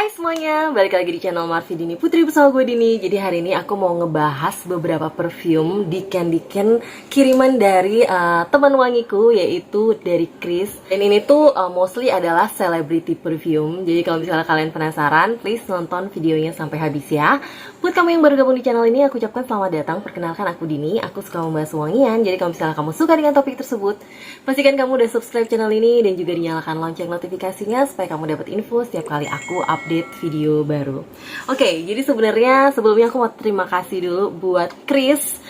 Hai semuanya, balik lagi di channel Marvi Dini Putri bersama gue Dini. Jadi hari ini aku mau ngebahas beberapa perfume Diken kiriman dari teman wangiku, yaitu dari Chris. Dan ini tuh mostly adalah celebrity perfume. Jadi kalau misalnya kalian penasaran, please nonton videonya sampai habis ya. Buat kamu yang baru gabung di channel ini, aku ucapkan selamat datang. Perkenalkan aku Dini, aku suka membahas wangian. Jadi kalau misalnya kamu suka dengan topik tersebut, pastikan kamu udah subscribe channel ini dan juga dinyalakan lonceng notifikasinya supaya kamu dapat info setiap kali aku update video baru. Oke, jadi sebenarnya sebelumnya aku mau terima kasih dulu buat Chris.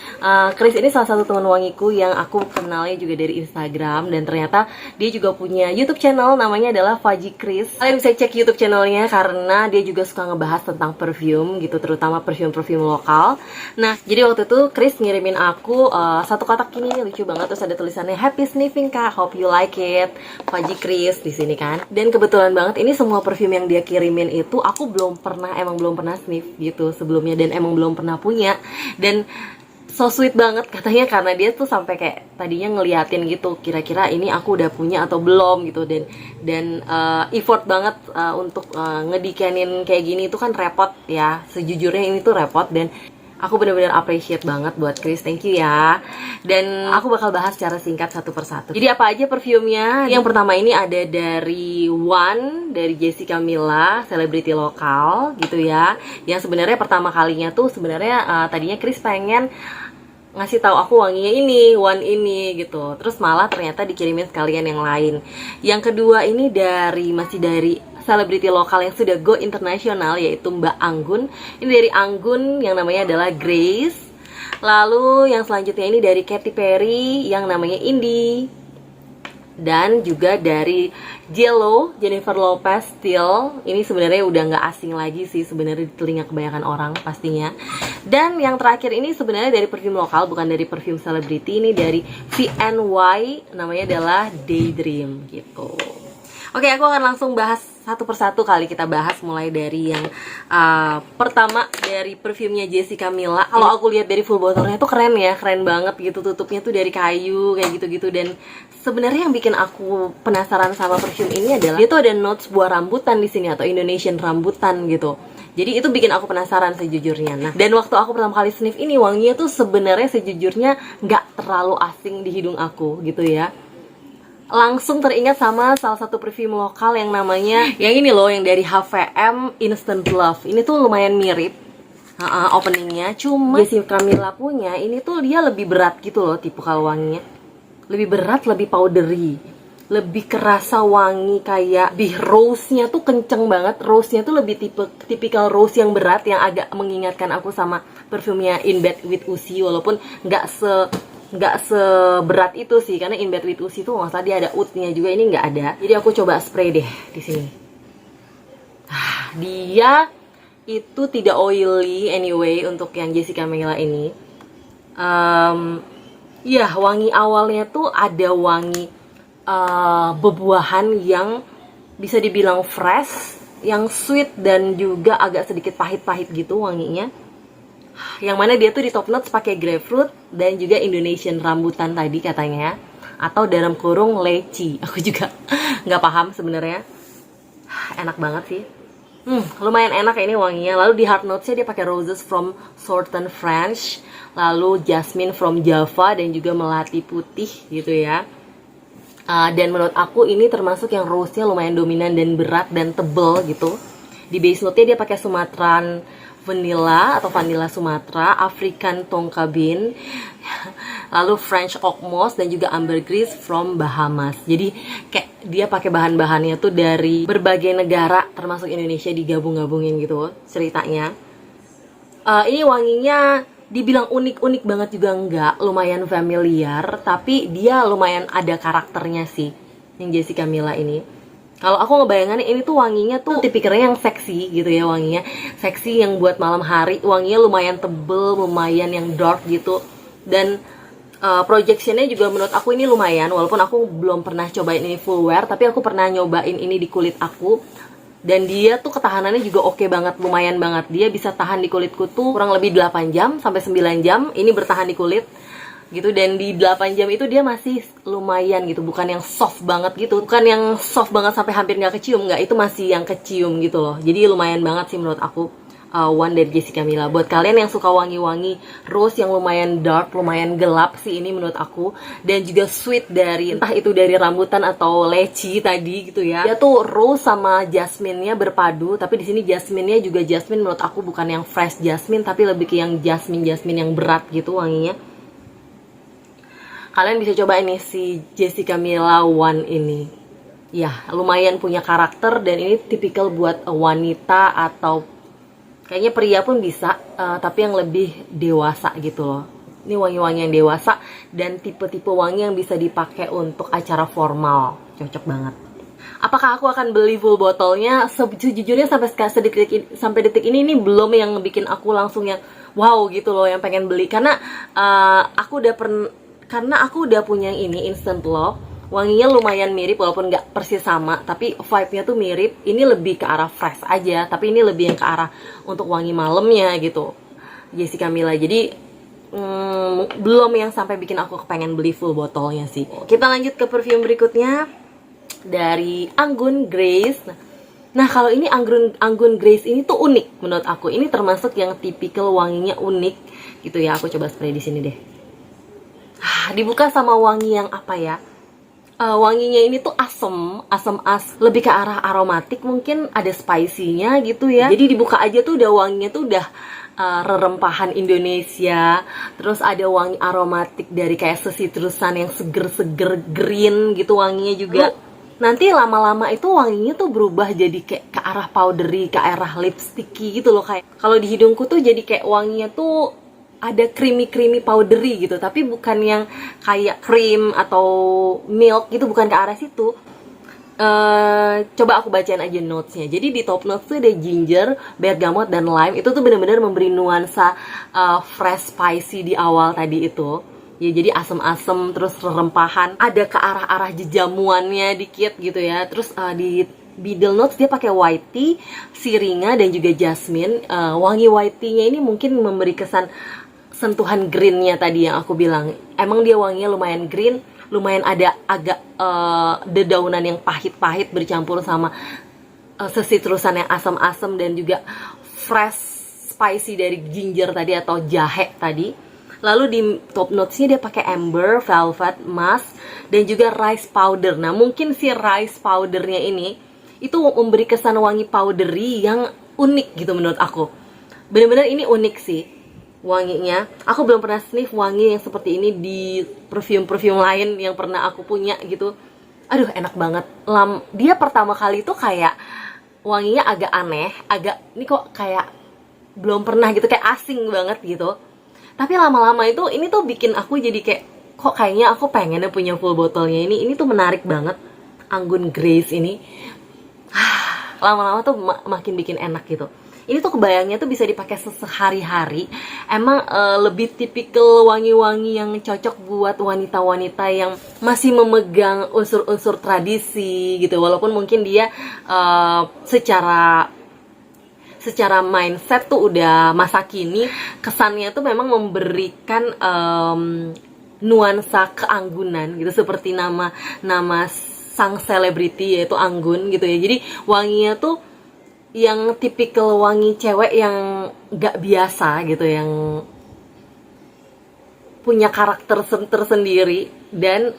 Chris ini salah satu teman wangiku yang aku kenalnya juga dari Instagram, dan ternyata dia juga punya YouTube channel, namanya adalah Faji Chris. Kalian bisa cek YouTube channelnya karena dia juga suka ngebahas tentang perfume gitu, terutama perfume-perfume lokal. Nah, jadi waktu itu Chris ngirimin aku satu kotak ini lucu banget, terus ada tulisannya Happy Sniffing Kak, hope you like it, Faji Chris di sini kan. Dan kebetulan banget ini semua perfume yang dia kirimin itu aku emang belum pernah sniff gitu sebelumnya, dan emang belum pernah punya. Dan so sweet banget katanya, karena dia tuh sampai kayak tadinya ngeliatin gitu kira-kira ini aku udah punya atau belum gitu. Dan effort banget untuk ngedikenin kayak gini itu kan repot ya, sejujurnya ini tuh repot, dan aku benar-benar appreciate banget buat Chris, thank you ya. Dan aku bakal bahas secara singkat satu persatu. Jadi apa aja perfumenya? Yang pertama ini ada dari One, dari Jessica Mila, selebriti lokal gitu ya. Yang sebenarnya pertama kalinya tuh sebenarnya tadinya Chris pengen ngasih tahu aku wanginya ini, One ini gitu. Terus malah ternyata dikirimin sekalian yang lain. Yang kedua ini masih dari selebriti lokal yang sudah go internasional, yaitu Mbak Anggun. Ini dari Anggun yang namanya adalah Grace. Lalu yang selanjutnya ini dari Katy Perry yang namanya Indie. Dan juga dari Jello, Jennifer Lopez Still. Ini sebenarnya udah nggak asing lagi sih sebenarnya di telinga kebanyakan orang pastinya. Dan yang terakhir ini sebenarnya dari perfume lokal, bukan dari perfume selebriti. Ini dari VNY, namanya adalah Daydream gitu. Oke, aku akan langsung bahas satu persatu. Kali kita bahas mulai dari yang pertama, dari perfumenya Jessica Mila. Kalau aku lihat dari full botolnya tuh keren ya, keren banget gitu. Tutupnya tuh dari kayu kayak gitu-gitu. Dan sebenarnya yang bikin aku penasaran sama perfume ini adalah dia tuh ada notes buah rambutan di sini, atau Indonesian rambutan gitu. Jadi itu bikin aku penasaran sejujurnya. Nah, dan waktu aku pertama kali sniff ini, wanginya tuh sebenarnya sejujurnya nggak terlalu asing di hidung aku gitu ya. Langsung teringat sama salah satu perfume lokal yang namanya yang ini loh, yang dari HVM Instant Love. Ini tuh lumayan mirip openingnya, cuma Jessica Mila punya ini tuh dia lebih berat gitu loh, tipe kalau wanginya lebih berat, lebih powdery, lebih kerasa wangi kayak rose-nya tuh kenceng banget. Rose-nya tuh lebih tipikal rose yang berat, yang agak mengingatkan aku sama perfumenya In Bed with Uzi, walaupun nggak seberat itu sih, karena In Bed with Uzi tuh nggak salah dia ada oud-nya juga, ini nggak ada. Jadi aku coba spray deh di sini. Dia itu tidak oily anyway untuk yang Jessica Mila ini. Ya, wangi awalnya tuh ada wangi bebuahan yang bisa dibilang fresh, yang sweet, dan juga agak sedikit pahit-pahit gitu wanginya. Yang mana dia tuh di top notes pakai grapefruit dan juga Indonesian rambutan tadi katanya, atau dalam kurung leci. Aku juga nggak paham sebenarnya. Enak banget sih. Lumayan enak ini wanginya. Lalu di hard notesnya dia pakai roses from Southern French, lalu jasmine from Java, dan juga melati putih gitu ya. Dan menurut aku ini termasuk yang rose-nya lumayan dominan dan berat dan tebel gitu. Di base note-nya dia pakai Sumatran vanilla atau vanilla Sumatera, African tonka bean, lalu French oak moss, dan juga ambergris from Bahamas. Jadi kayak dia pakai bahan-bahannya tuh dari berbagai negara termasuk Indonesia, digabung-gabungin gitu ceritanya. Ini wanginya dibilang unik-unik banget juga enggak, lumayan familiar, tapi dia lumayan ada karakternya sih yang Jessica Mila ini. Kalau aku ngebayangannya ini tuh wanginya tuh tipikalnya yang seksi gitu ya, wanginya seksi yang buat malam hari. Wanginya lumayan tebel, lumayan yang dark gitu. Dan projectionnya juga menurut aku ini lumayan, walaupun aku belum pernah cobain ini full wear, tapi aku pernah nyobain ini di kulit aku. Dan dia tuh ketahanannya juga oke banget, lumayan banget. Dia bisa tahan di kulitku tuh kurang lebih 8 jam sampai 9 jam. Ini bertahan di kulit. gitu, dan di 8 jam itu dia masih lumayan gitu, bukan yang soft banget gitu, bukan yang soft banget sampai hampir nggak kecium, nggak, itu masih yang kecium gitu loh. Jadi lumayan banget sih menurut aku One dari Jessica Mila. Buat kalian yang suka wangi-wangi rose yang lumayan dark, lumayan gelap sih ini menurut aku, dan juga sweet dari entah itu dari rambutan atau leci tadi gitu ya. Dia tuh rose sama jasmine-nya berpadu, tapi di sini jasmine-nya juga jasmine menurut aku bukan yang fresh jasmine, tapi lebih ke yang jasmine yang berat gitu wanginya. Kalian bisa coba ini si Jessica Mila One ini. Ya, lumayan punya karakter, dan ini tipikal buat wanita atau kayaknya pria pun bisa, tapi yang lebih dewasa gitu loh. Ini wangi-wangi yang dewasa dan tipe-tipe wangi yang bisa dipakai untuk acara formal. Cocok banget. Apakah aku akan beli full botolnya? Sejujurnya sampai detik ini belum yang bikin aku langsung yang wow gitu loh, yang pengen beli. Karena aku udah punya yang ini, Instant Love. Wanginya lumayan mirip walaupun nggak persis sama, tapi vibe-nya tuh mirip. Ini lebih ke arah fresh aja, tapi ini lebih yang ke arah untuk wangi malamnya gitu, Jessica Mila. Jadi belum yang sampai bikin aku kepengen beli full botolnya sih. Kita lanjut ke perfume berikutnya dari Anggun Grace. Nah kalau ini Anggun Grace ini tuh unik menurut aku. Ini termasuk yang tipikal wanginya unik gitu ya. Aku coba spray di sini deh. Dibuka sama wangi yang apa ya? Wanginya ini tuh asem, lebih ke arah aromatik, mungkin ada spicy-nya gitu ya. Jadi dibuka aja tuh udah wanginya tuh udah rerempahan Indonesia. Terus ada wangi aromatik dari kayak sesitrusan yang seger-seger green gitu wanginya juga. Nanti lama-lama itu wanginya tuh berubah jadi kayak ke arah powdery, ke arah lipsticky gitu loh. Kayak kalau di hidungku tuh jadi kayak wanginya tuh ada creamy powdery gitu, tapi bukan yang kayak cream atau milk gitu, bukan ke arah situ. Coba aku bacain aja notesnya. Jadi di top notes tuh ada ginger, bergamot, dan lime. Itu tuh bener-bener memberi nuansa fresh spicy di awal tadi itu ya. Jadi asem-asem, terus rempahan, ada ke arah-arah jejamuannya dikit gitu ya. Terus di middle notes dia pakai white tea, siringa, dan juga jasmine. Wangi white tea-nya ini mungkin memberi kesan sentuhan greennya tadi yang aku bilang. Emang dia wanginya lumayan green, lumayan ada agak dedaunan yang pahit-pahit bercampur sama sesitrusan yang asam-asam, dan juga fresh spicy dari ginger tadi atau jahe tadi. Lalu di top notesnya dia pakai amber, velvet, musk, dan juga rice powder. Nah mungkin si rice powdernya ini itu memberi kesan wangi powdery yang unik gitu menurut aku. Bener-bener ini unik sih wanginya. Aku belum pernah sniff wangi yang seperti ini di perfume lain yang pernah aku punya gitu. Aduh enak banget. Dia pertama kali tuh kayak wanginya agak aneh, ini kok kayak belum pernah gitu, kayak asing banget gitu. Tapi lama-lama itu ini tuh bikin aku jadi kayak kok kayaknya aku pengen punya full botolnya ini. Ini tuh menarik banget, Anggun Grace ini. Lama-lama tuh makin bikin enak gitu. Ini tuh kebayangnya tuh bisa dipakai sehari-hari. Emang lebih tipikal wangi-wangi yang cocok buat wanita-wanita yang masih memegang unsur-unsur tradisi gitu. Walaupun mungkin dia secara mindset tuh udah masa kini, kesannya tuh memang memberikan nuansa keanggunan gitu, seperti nama sang selebriti yaitu Anggun gitu ya. Jadi wanginya tuh yang tipikal wangi cewek yang gak biasa gitu, yang punya karakter tersendiri. Dan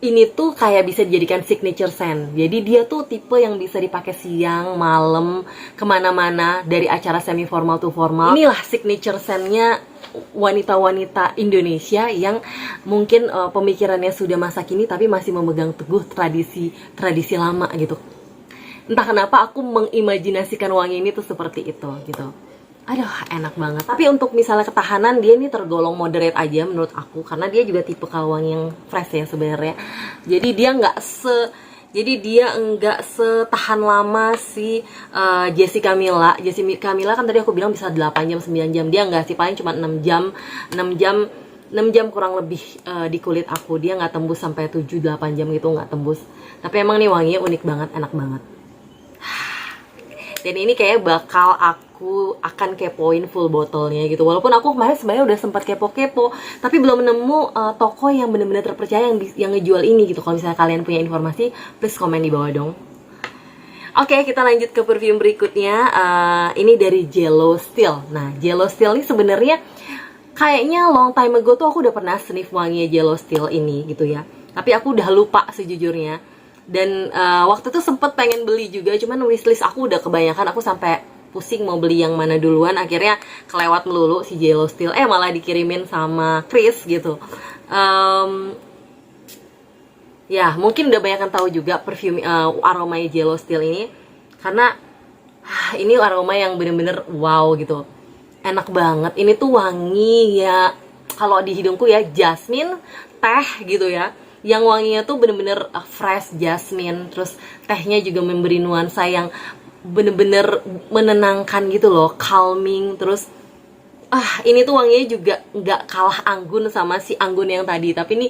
ini tuh kayak bisa dijadikan signature scent. Jadi dia tuh tipe yang bisa dipakai siang, malam, kemana-mana, dari acara semi formal to formal. Inilah signature scentnya wanita-wanita Indonesia yang mungkin pemikirannya sudah masa kini tapi masih memegang teguh tradisi lama gitu. Entah kenapa aku mengimajinasikan wangi ini tuh seperti itu gitu. Aduh enak banget. Tapi untuk misalnya ketahanan, dia ini tergolong moderate aja menurut aku, karena dia juga tipe wangi yang fresh ya sebenarnya. Jadi dia nggak setahan lama si Jessica Mila. Jessica Mila kan tadi aku bilang bisa 8 jam 9 jam. Dia nggak sih, paling cuma 6 jam kurang lebih di kulit aku. Dia nggak tembus sampai 7-8 jam gitu, nggak tembus. Tapi emang nih wanginya unik banget, enak banget. Dan ini kayak bakal aku aku akan kepoin full botolnya gitu. Walaupun aku kemarin sebenarnya udah sempat kepo-kepo, tapi belum nemu toko yang benar-benar terpercaya yang ngejual ini gitu. Kalau misalnya kalian punya informasi, please komen di bawah dong. Oke, kita lanjut ke perfume berikutnya. Ini dari Jello Still. Nah, Jello Still ini sebenarnya kayaknya long time ago tuh aku udah pernah sniff wangi Jello Still ini gitu ya. Tapi aku udah lupa sejujurnya. Dan waktu itu sempet pengen beli juga, cuman wishlist aku udah kebanyakan, aku sampai pusing mau beli yang mana duluan. Akhirnya kelewat melulu si Jello Still, malah dikirimin sama Chris gitu. Ya mungkin udah banyak yang tahu juga perfume aroma Jello Still ini, karena ini aroma yang bener-bener wow gitu, enak banget. Ini tuh wangi ya, kalau di hidungku ya jasmine, teh gitu ya, yang wanginya tuh bener-bener fresh jasmine. Terus tehnya juga memberi nuansa yang bener-bener menenangkan gitu loh, calming. Terus ini tuh wanginya juga nggak kalah anggun sama si anggun yang tadi, tapi ini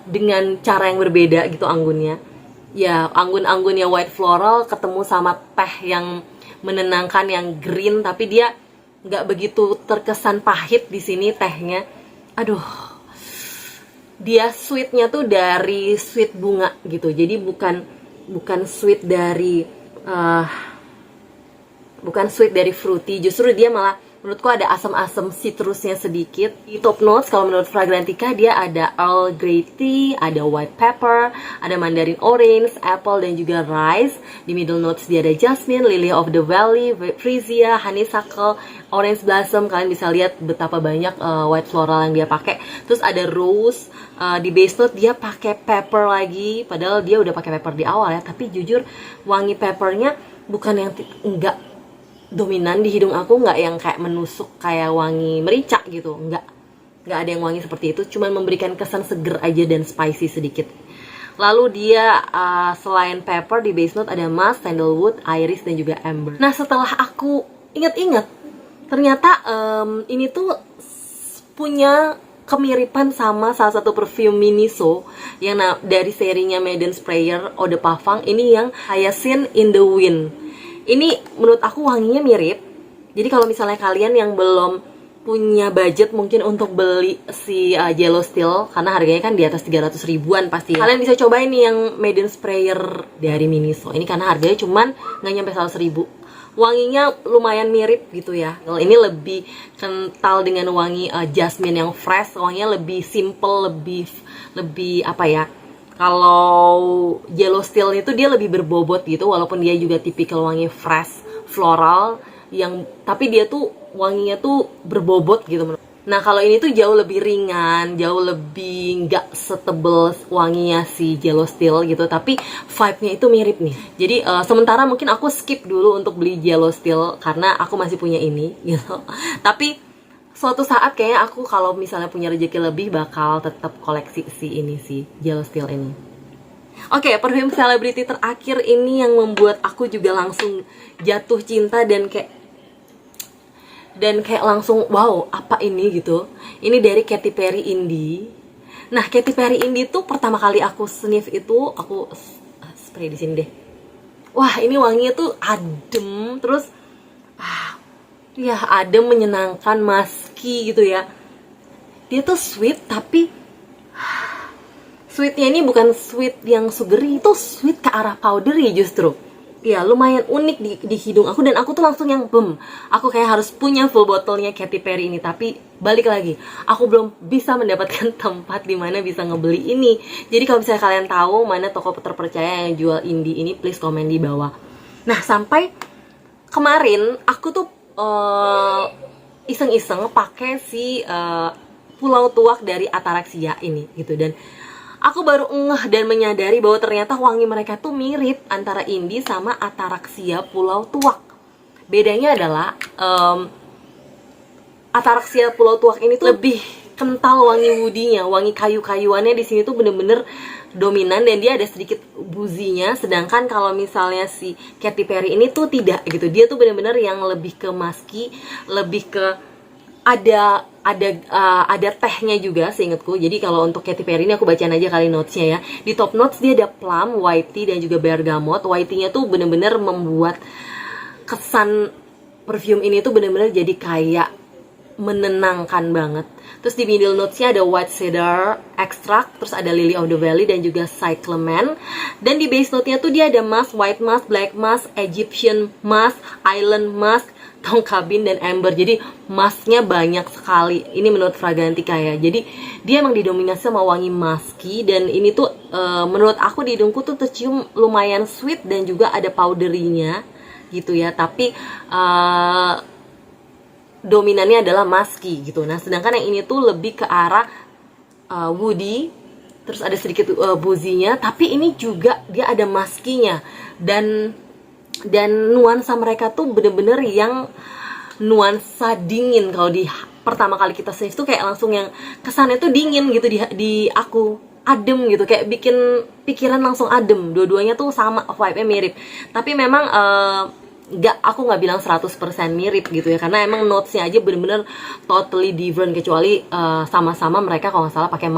dengan cara yang berbeda gitu anggunnya. Ya anggun-anggunnya white floral ketemu sama teh yang menenangkan yang green, tapi dia nggak begitu terkesan pahit di sini tehnya. Aduh, dia sweetnya tuh dari sweet bunga gitu, jadi bukan sweet dari bukan sweet dari fruity, justru dia malah menurutku ada asam-asam citrusnya sedikit. Di top notes kalau menurut Fragrantica dia ada Earl Grey tea, ada white pepper, ada mandarin orange, apple dan juga rice. Di middle notes dia ada jasmine, lily of the valley, freesia, honeysuckle, orange blossom. Kalian bisa lihat betapa banyak white floral yang dia pakai. Terus ada rose. Di base note dia pakai pepper lagi, padahal dia udah pakai pepper di awal ya. Tapi jujur wangi peppernya bukan yang enggak dominan di hidung aku, nggak yang kayak menusuk kayak wangi merica gitu, nggak ada yang wangi seperti itu, cuman memberikan kesan seger aja dan spicy sedikit. Lalu dia selain pepper di base note ada musk, sandalwood, iris dan juga amber. Nah setelah aku inget-inget, ternyata ini tuh punya kemiripan sama salah satu perfume Miniso yang dari serinya Maiden Sprayer Eau de Parfum, ini yang Hyacinth in the Wind. Ini menurut aku wanginya mirip. Jadi kalau misalnya kalian yang belum punya budget mungkin untuk beli si Jello Still, karena harganya kan di atas 300 ribuan pasti ya, kalian bisa cobain nih yang Maiden Sprayer dari Miniso. Ini karena harganya cuman nggak nyampe 100 ribu. Wanginya lumayan mirip gitu ya. Ini lebih kental dengan wangi jasmine yang fresh. Wanginya lebih simple, lebih apa ya, kalau Jello Still itu dia lebih berbobot gitu, walaupun dia juga tipikal wangi fresh floral yang, tapi dia tuh wanginya tuh berbobot gitu. Nah kalau ini tuh jauh lebih ringan, jauh lebih nggak setebel wanginya si Jello Still gitu, tapi vibe-nya itu mirip nih. Jadi sementara mungkin aku skip dulu untuk beli Jello Still karena aku masih punya ini gitu. Tapi suatu saat kayaknya aku kalau misalnya punya rezeki lebih bakal tetap koleksi si Jello Still ini. Oke, perfume selebriti terakhir ini yang membuat aku juga langsung jatuh cinta dan kayak langsung wow, apa ini gitu. Ini dari Katy Perry Indie. Nah, Katy Perry Indie tuh pertama kali aku sniff itu aku spray di sini deh. Wah, ini wanginya tuh adem, terus ya adem, menyenangkan, musky gitu ya. Dia tuh sweet, tapi sweetnya ini bukan sweet yang sugary, itu sweet ke arah powdery justru. Ya lumayan unik di hidung aku, dan aku tuh langsung yang aku kayak harus punya full botolnya Katy Perry ini. Tapi balik lagi, aku belum bisa mendapatkan tempat di mana bisa ngebeli ini. Jadi kalau misalnya kalian tahu mana toko terpercaya yang jual indie ini, please komen di bawah. Nah sampai kemarin aku tuh iseng-iseng pakai si Pulau Tuak dari Ataraxia ini gitu, dan aku baru ngeh dan menyadari bahwa ternyata wangi mereka tuh mirip antara Indie sama Ataraxia Pulau Tuak. Bedanya adalah Ataraxia Pulau Tuak ini tuh lebih kental wangi woody-nya, wangi kayu-kayuannya di sini tuh bener-bener dominan dan dia ada sedikit buzinya. Sedangkan kalau misalnya si Katy Perry ini tuh tidak gitu, dia tuh bener-bener yang lebih ke musky, lebih ke ada tehnya juga seingatku. Jadi kalau untuk Katy Perry ini aku bacain aja kali notesnya ya. Di top notes dia ada plum, white tea dan juga bergamot. White tea-nya tuh bener-bener membuat kesan perfume ini tuh bener-bener jadi kayak menenangkan banget. Terus di middle notes-nya ada white cedar extract, terus ada lily of the valley dan juga cyclamen. Dan di base note-nya tuh dia ada musk, white musk, black musk, Egyptian musk, island musk, tongkabin dan amber. Jadi musknya banyak sekali. Ini menurut Fragrantica ya. Jadi dia emang didominasi sama wangi musky, dan ini tuh menurut aku di hidungku tuh tercium lumayan sweet dan juga ada powdery-nya gitu ya. Tapi dominannya adalah musky gitu. Nah, sedangkan yang ini tuh lebih ke arah woody, terus ada sedikit boozy-nya, tapi ini juga dia ada musky-nya. Dan nuansa mereka tuh bener-bener yang nuansa dingin. Kalau di pertama kali kita sniff tuh kayak langsung yang kesannya tuh dingin gitu di aku, adem gitu, kayak bikin pikiran langsung adem. Dua-duanya tuh sama, vibe-nya mirip. Tapi memang aku nggak bilang 100% mirip gitu ya, karena emang notes-nya aja bener-bener totally different, kecuali sama-sama mereka kalau nggak salah pakai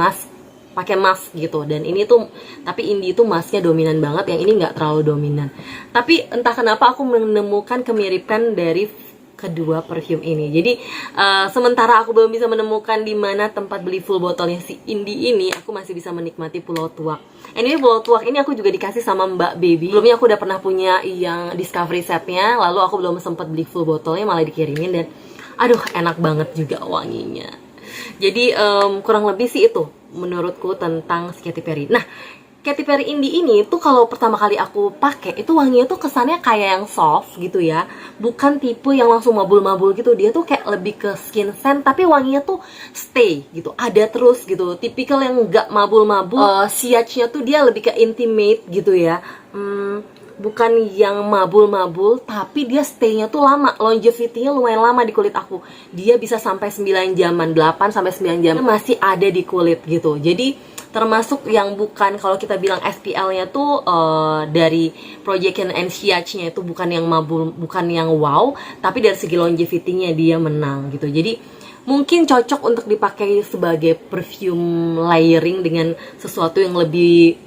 mask gitu. Dan ini tuh, tapi indie itu masknya dominan banget, yang ini nggak terlalu dominan. Tapi entah kenapa aku menemukan kemiripan dari kedua perfume ini. Jadi sementara aku belum bisa menemukan di mana tempat beli full botolnya si indie ini, aku masih bisa menikmati Pulau Tuak. Anyway, Pulau Tuak ini aku juga dikasih sama Mbak Baby. Sebelumnya aku udah pernah punya yang discovery setnya, lalu aku belum sempat beli full botolnya, malah dikirimin, dan aduh enak banget juga wanginya. Jadi kurang lebih sih itu menurutku tentang Katy Perry. Nah, Katy Perry Indie ini tuh kalau pertama kali aku pakai itu wanginya tuh kesannya kayak yang soft gitu ya, bukan tipe yang langsung mabul-mabul gitu. Dia tuh kayak lebih ke skin scent, tapi wanginya tuh stay gitu, ada terus gitu. Tipikal yang nggak mabul-mabul. Siachnya tuh dia lebih ke intimate gitu ya. Bukan yang mabul-mabul, tapi dia stay-nya tuh lama, longevity-nya lumayan lama di kulit aku. Dia bisa sampai 9 jaman, 8 sampai 9 jam masih ada di kulit gitu. Jadi termasuk yang bukan, kalau kita bilang SPL-nya tuh dari Projection and Siach-nya itu bukan yang mabul, bukan yang wow, tapi dari segi longevity-nya dia menang gitu. Jadi mungkin cocok untuk dipakai sebagai perfume layering dengan sesuatu yang lebih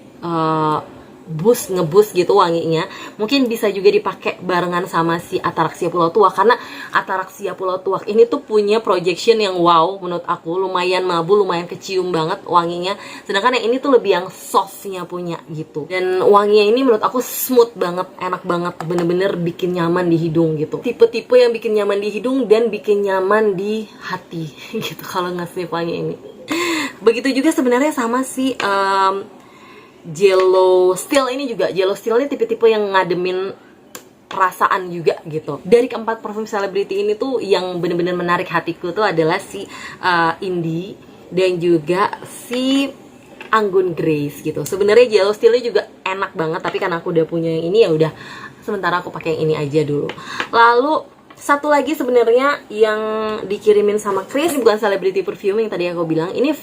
ngeboost gitu wanginya. Mungkin bisa juga dipakai barengan sama si Ataraxia Pulau Tuak, karena Ataraxia Pulau Tuak ini tuh punya projection yang wow menurut aku, lumayan mabul, lumayan kecium banget wanginya. Sedangkan yang ini tuh lebih yang softnya punya gitu. Dan wanginya ini menurut aku smooth banget, enak banget, bener-bener bikin nyaman di hidung gitu. Tipe-tipe yang bikin nyaman di hidung dan bikin nyaman di hati gitu kalau nge-sniff wangi ini. Begitu juga sebenarnya sama si Jello Still ini juga. Jello Still ini tipe-tipe yang ngademin perasaan juga gitu. Dari keempat parfum selebriti ini tuh yang bener-bener menarik hatiku tuh adalah si Indie dan juga si Anggun Grace gitu. Sebenarnya Jello Still ini juga enak banget, tapi karena aku udah punya yang ini ya udah sementara aku pakai yang ini aja dulu. Lalu satu lagi sebenarnya yang dikirimin sama Chris, ini bukan celebrity perfume yang tadi aku bilang. Ini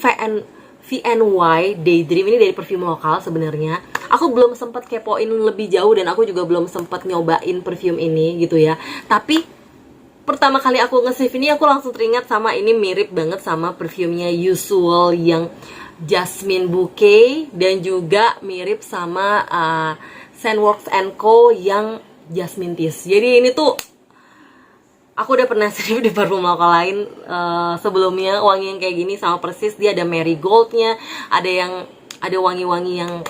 VNY Daydream, ini dari perfume lokal sebenarnya. Aku belum sempat kepoin lebih jauh dan aku juga belum sempat nyobain perfume ini gitu ya. Tapi pertama kali aku nge-sniff ini aku langsung teringat sama ini, mirip banget sama perfumenya Usual yang Jasmine Bouquet, dan juga mirip sama Scentworks & Co yang Jasmine Tease. Jadi ini tuh aku udah pernah sniff di parfum lokal lain sebelumnya, wangi yang kayak gini sama persis. Dia ada marigoldnya, ada wangi-wangi yang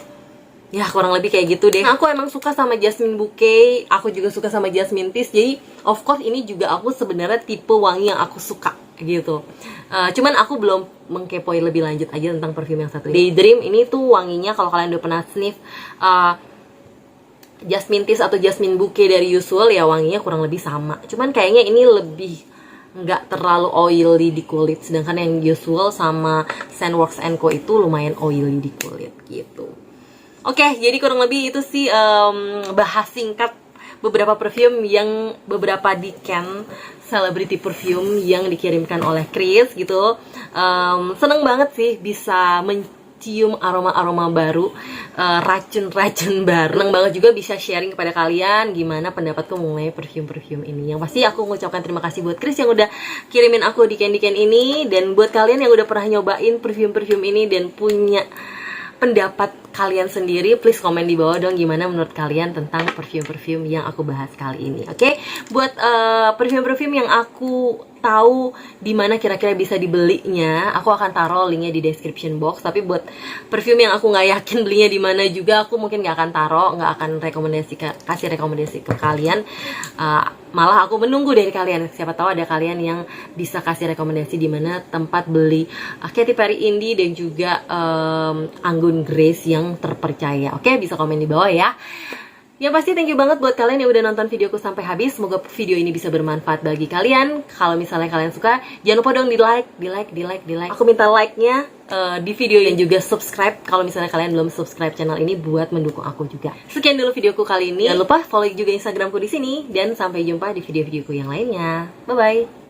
ya kurang lebih kayak gitu deh. Nah, aku emang suka sama Jasmine Bouquet, aku juga suka sama Jasmine Tease. Jadi of course ini juga aku sebenarnya tipe wangi yang aku suka gitu. Cuman aku belum mengkepoi lebih lanjut aja tentang parfum yang satu ini. Daydream ini tuh wanginya kalau kalian udah pernah sniff Jasmine Tease atau Jasmine Bouquet dari Usual ya, wanginya kurang lebih sama. Cuman kayaknya ini lebih nggak terlalu oily di kulit, sedangkan yang Usual sama Scentworks & Co itu lumayan oily di kulit gitu. Oke, jadi kurang lebih itu sih bahas singkat beberapa perfume yang beberapa decan celebrity perfume yang dikirimkan oleh Chris gitu. Seneng banget sih bisa cium aroma-aroma baru, racun-racun baru. Seneng banget juga bisa sharing kepada kalian gimana pendapatku mengenai perfume-perfume ini. Yang pasti aku mengucapkan terima kasih buat Chris yang udah kirimin aku di Candy ini, dan buat kalian yang udah pernah nyobain perfume-perfume ini dan punya pendapat kalian sendiri. Please komen di bawah dong gimana menurut kalian tentang perfume-perfume yang aku bahas kali ini. Oke? Buat perfume-perfume yang aku tahu di mana kira-kira bisa dibelinya, aku akan taruh linknya di description box. Tapi buat perfume yang aku nggak yakin belinya di mana juga, aku mungkin nggak akan taruh, nggak akan kasih rekomendasi ke kalian. Malah aku menunggu dari kalian. Siapa tahu ada kalian yang bisa kasih rekomendasi di mana tempat beli Katy Perry Indie dan juga Anggun Grace yang terpercaya. Oke, bisa komen di bawah ya. Yang pasti thank you banget buat kalian yang udah nonton videoku sampai habis. Semoga video ini bisa bermanfaat bagi kalian. Kalau misalnya kalian suka, jangan lupa dong di like. Aku minta like-nya di video dan juga subscribe kalau misalnya kalian belum subscribe channel ini buat mendukung aku juga. Sekian dulu videoku kali ini. Jangan lupa follow juga Instagramku di sini dan sampai jumpa di video-videoku yang lainnya. Bye bye.